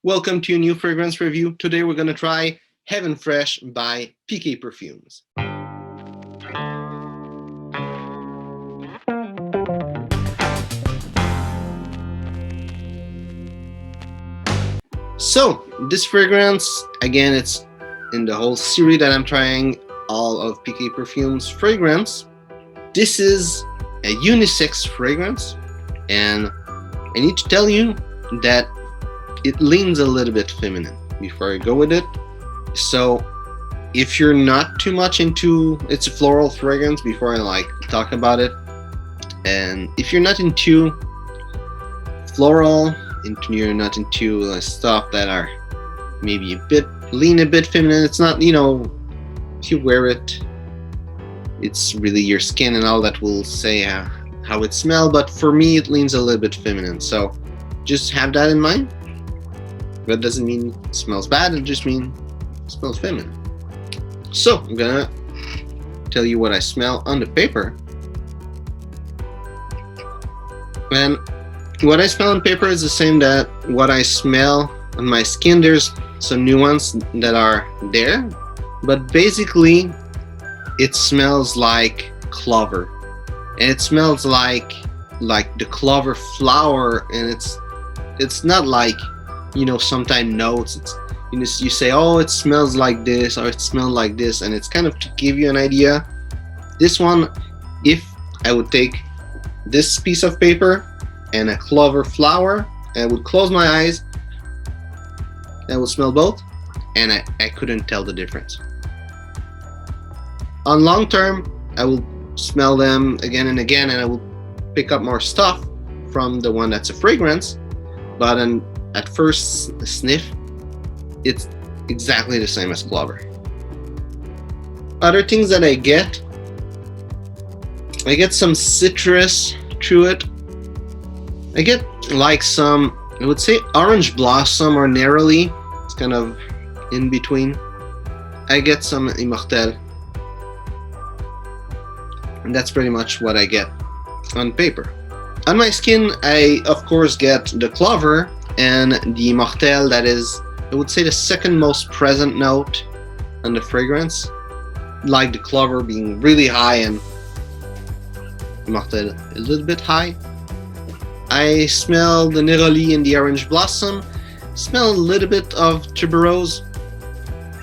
Welcome to a new fragrance review. Today we're going to try Heaven Fresh by PK Perfumes. So, this fragrance, again, it's in the whole series that I'm trying all of PK Perfumes fragrance. This is a unisex fragrance, and I need to tell you that it leans a little bit feminine before I go with it. So if you're not too much into, it's a floral fragrance before I talk about it, and if you're not into floral, you're not into stuff that are maybe a bit feminine, it's not, if you wear it, it's really your skin and all that will say how it smells, but for me it leans a little bit feminine, so just have that in mind. That doesn't mean it smells bad, it just means it smells feminine. So I'm gonna tell you what I smell on the paper. And what I smell on paper is the same that what I smell on my skin. There's some nuance that are there, but basically it smells like clover, and it smells like the clover flower, and it's not like, sometimes notes. It's, you say, oh, it smells like this, or it smells like this, and it's kind of to give you an idea. This one, if I would take this piece of paper and a clover flower, and I would close my eyes, I would smell both, and I couldn't tell the difference. On long term, I will smell them again and again, and I will pick up more stuff from the one that's a fragrance, but at first sniff, it's exactly the same as clover. Other things that I get some citrus through it. I get some, I would say orange blossom or neroli. It's kind of in between. I get some immortelle. And that's pretty much what I get on paper. On my skin, I of course get the clover and the immortelle. That is, I would say, the second most present note on the fragrance, like the clover being really high and immortelle a little bit high. I smell the neroli and the orange blossom, smell a little bit of tuberose,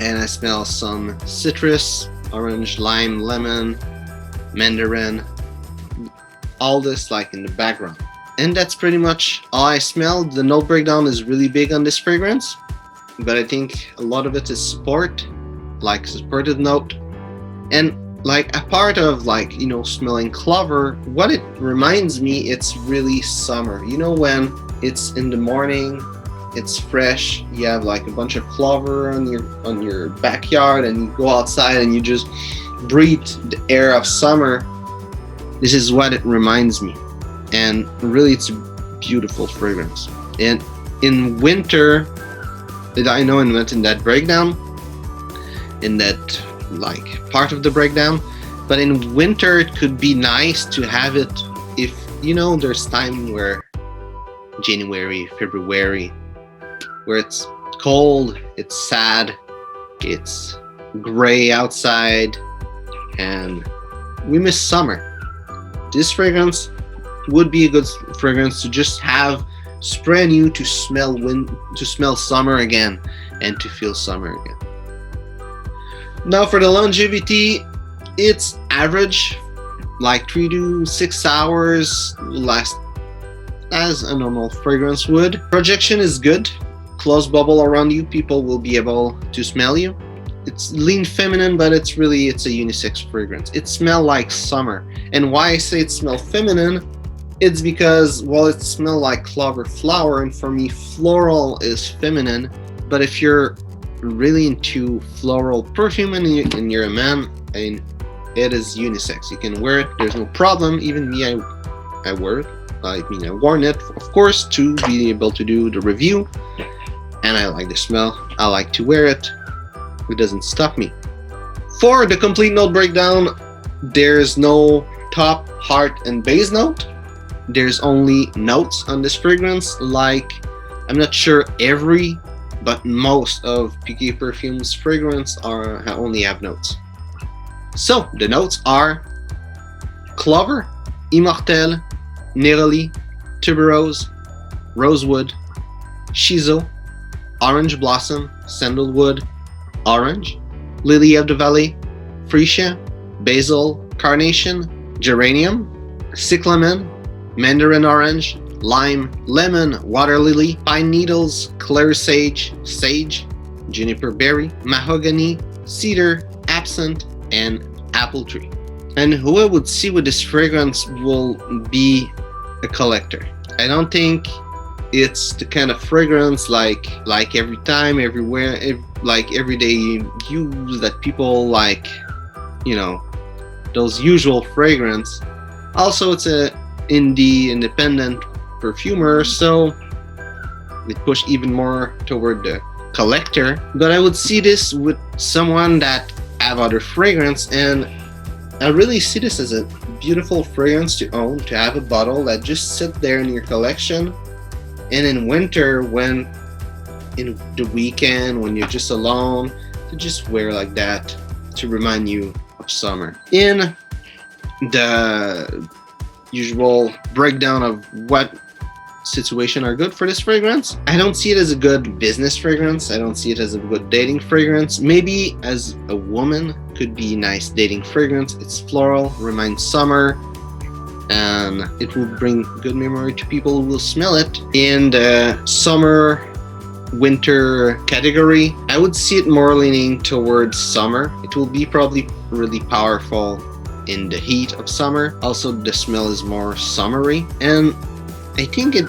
and I smell some citrus, orange, lime, lemon, mandarin, all this in the background. And that's pretty much all I smell. The note breakdown is really big on this fragrance, but I think a lot of it is supported note. And a part of smelling clover, what it reminds me, it's really summer. When it's in the morning, it's fresh, you have a bunch of clover on your backyard, and you go outside and you just breathe the air of summer. This is what it reminds me, and really it's a beautiful fragrance. And in winter, I know I went in that breakdown, in that part of the breakdown, but in winter it could be nice to have it if there's time where January, February, where it's cold, it's sad, it's gray outside, and we miss summer. This fragrance would be a good fragrance to just have spray new, to smell summer again and to feel summer again. Now for the longevity, it's average, 3 to 6 hours, last as a normal fragrance would. Projection is good, close bubble around you, people will be able to smell you. It's lean feminine, but it's a unisex fragrance. It smells like summer. And why I say it smells feminine, it's because, it smells like clover flower, and for me floral is feminine. But if you're really into floral perfume and you're a man, it is unisex. You can wear it, there's no problem. Even me, I wear it. I worn it, of course, to be able to do the review, and I like the smell. I like to wear it. It doesn't stop me. For the complete note breakdown, there's no top, heart, and base note. There's only notes on this fragrance, like I'm not sure every, but most of PK Perfumes fragrance only have notes. So the notes are clover, immortelle, neroli, tuberose, rosewood, shiso, orange blossom, sandalwood, orange, lily of the valley, freesia, basil, carnation, geranium, cyclamen, mandarin orange, lime, lemon, water lily, pine needles, clear sage, sage, juniper berry, mahogany, cedar, absinthe, and apple tree. And who I would see with this fragrance will be a collector. I don't think it's the kind of fragrance like every time, everywhere, like everyday use that people like, those usual fragrance. Also, it's a independent perfumer, so it pushed even more toward the collector. But I would see this with someone that have other fragrance, and I really see this as a beautiful fragrance to own, to have a bottle that just sit there in your collection. And in winter, when in the weekend, when you're just alone, to just wear like that to remind you of summer. In the usual breakdown of what situation are good for this fragrance, I don't see it as a good business fragrance. I don't see it as a good dating fragrance. Maybe as a woman could be nice dating fragrance. It's floral, reminds summer, and it will bring good memory to people who will smell it. In the summer winter category, I would see it more leaning towards summer. It will be probably really powerful in the heat of summer. Also, the smell is more summery, and I think it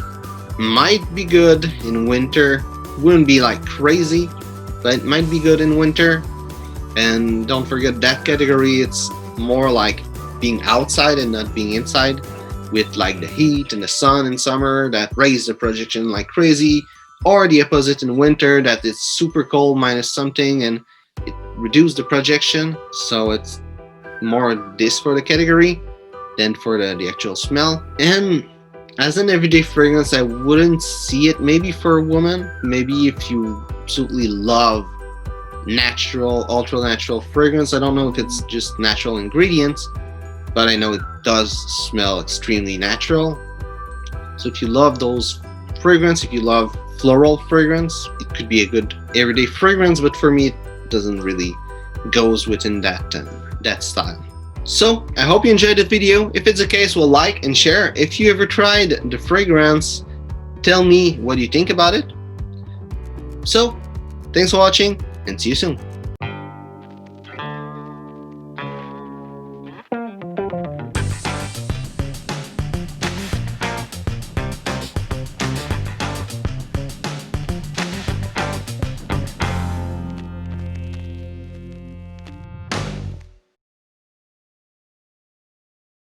might be good in winter. Wouldn't be like crazy, but it might be good in winter. And don't forget that category, it's more like being outside and not being inside, with like the heat and the sun in summer that raise the projection like crazy, or the opposite in winter, that it's super cold, minus something, and it reduces the projection. So it's more this for the category than for the actual smell. And as an everyday fragrance, I wouldn't see it maybe for a woman. Maybe if you absolutely love natural, ultra natural fragrance. I don't know if it's just natural ingredients, but I know it does smell extremely natural. So if you love those fragrance, if you love floral fragrance, it could be a good everyday fragrance, but for me it doesn't really goes within that style. So I hope you enjoyed the video. If it's the case, well, like and share. If you ever tried the fragrance, tell me what you think about it. So thanks for watching, and see you soon.